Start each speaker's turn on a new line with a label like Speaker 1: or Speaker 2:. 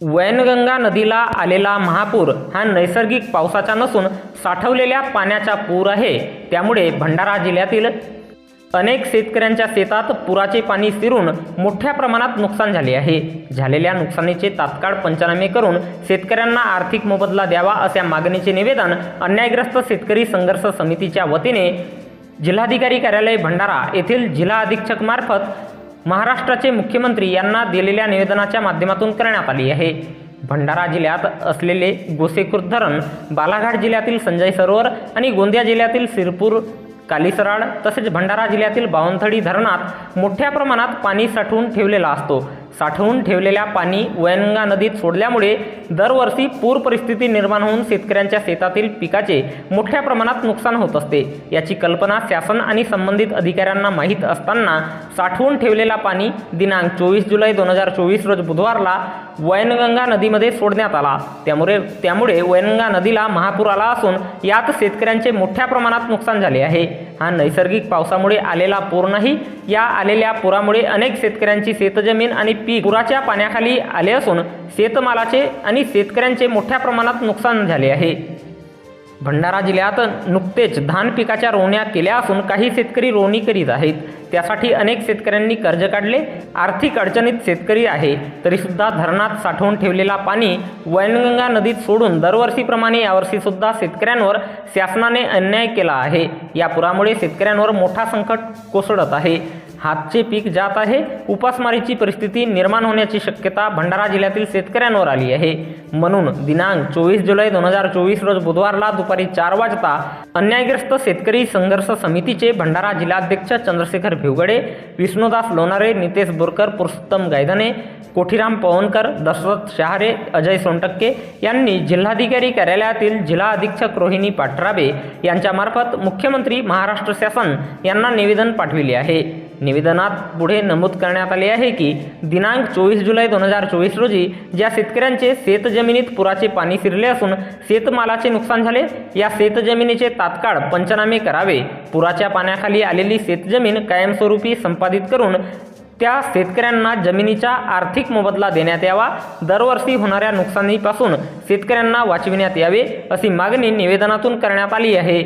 Speaker 1: वैनगंगा नदीला आलेला महापूर हा नैसर्गिक पावसाचा नसून साठवलेल्या पाण्याचा पूर आहे। त्यामुळे भंडारा जिल्ह्यातील अनेक शेतकऱ्यांच्या शेतात पुराचे पाणी शिरून मोठ्या प्रमाणात नुकसान झाले आहे। झालेल्या नुकसानीचे तात्काळ पंचनामे करून शेतकऱ्यांना आर्थिक मोबदला द्यावा अशा मागणीचे निवेदन अन्यायग्रस्त शेतकरी संघर्ष समितीच्या वतीने जिल्हाधिकारी कार्यालय भंडारा येथील जिल्हा अधीक्षक मार्फत महाराष्ट्राचे मुख्यमंत्री यांना दिलेल्या निवेदनाच्या माध्यमातून करण्यात आली आहे। भंडारा जिल्ह्यात असलेले गोसेखुर्द धरण, बालाघाट जिल्ह्यातील संजय सरोवर आणि गोंदिया जिल्ह्यातील सिरपूर कालीसराड तसेच भंडारा जिल्ह्यातील बावनथडी धरणात मोठ्या प्रमाणात पाणी साठवून ठेवलेला असतो। साठवून ठेवलेल्या पाणी वैनगंगा नदीत सोडल्यामुळे दरवर्षी पूर परिस्थिती निर्माण होऊन शेतकऱ्यांच्या शेतातील पिकाचे मोठ्या प्रमाणात नुकसान होत असते। याची कल्पना शासन आणि संबंधित अधिकाऱ्यांना माहीत असताना साठवून ठेवलेला पाणी दिनांक 24 जुलै 2024 रोज बुधवारला वैनगंगा नदीमध्ये सोडण्यात आला। त्यामुळे वैनगंगा नदीला महापूर आला असून यात शेतकऱ्यांचे मोठ्या प्रमाणात नुकसान झाले आहे। हा नैसर्गिक पावसामुळे आलेला पूर नाही। या आलेल्या पुरामुळे अनेक शेतकऱ्यांची शेतजमीन आणि पीक पुराच्या पाण्याखाली आले असून शेतमालाचे आणि शेतकऱ्यांचे मोठ्या प्रमाणात नुकसान झाले आहे। भंडारा जिल्ह्यात नुकतेच धान पिकाच्या रोवण्या केल्या असून काही शेतकरी रोवणी करीत आहेत। त्यासाठी अनेक शेतकऱ्यांनी कर्ज काढले। आर्थिक अडचणीत शेतकरी आहे तरीसुद्धा धरणात साठवून ठेवलेला पाणी वैनगंगा नदीत सोडून दरवर्षीप्रमाणे यावर्षी सुद्धा शेतकऱ्यांवर शासनाने अन्याय केला आहे। या पुरामुळे शेतकऱ्यांवर मोठा संकट कोसळत आहे। हातचे पीक जात आहे। उपासमारीची परिस्थिती निर्माण होण्याची शक्यता भंडारा जिल्ह्यातील शेतकऱ्यांवर आली आहे। म्हणून दिनांक 24 जुलै 2024 रोज बुधवारला दुपारी 4 वाजता अन्यायग्रस्त शेतकरी संघर्ष समितीचे भंडारा जिल्हाध्यक्ष चंद्रशेखर भिवगडे, विष्णुदास लोणारे, नितेश बोरकर, पुरुषोत्तम गायधने, कोठीराम पवनकर, दशरथ शहारे, अजय सोनटक्के यांनी जिल्हाधिकारी कार्यालयातील जिल्हा अधीक्षक रोहिणी पाठराबे यांच्यामार्फत मुख्यमंत्री महाराष्ट्र शासन यांना निवेदन पाठविले आहे। निवेदनात पुढे नमूद करण्यात आले आहे की दिनांक 24 जुलै 2024 रोजी ज्या शेतकऱ्यांचे शेतजमिनीत पुराचे पाणी शिरले असून शेतमालाचे नुकसान झाले, या शेतजमिनीचे तात्काळ पंचनामे करावे। पुराच्या पाण्याखाली आलेली शेतजमीन कायमस्वरूपी संपादित करून त्या शेतकऱ्यांना जमिनीचा आर्थिक मोबदला देण्यात यावा। दरवर्षी होणाऱ्या नुकसानीपासून शेतकऱ्यांना वाचविण्यात यावे अशी मागणी निवेदनातून करण्यात आली आहे।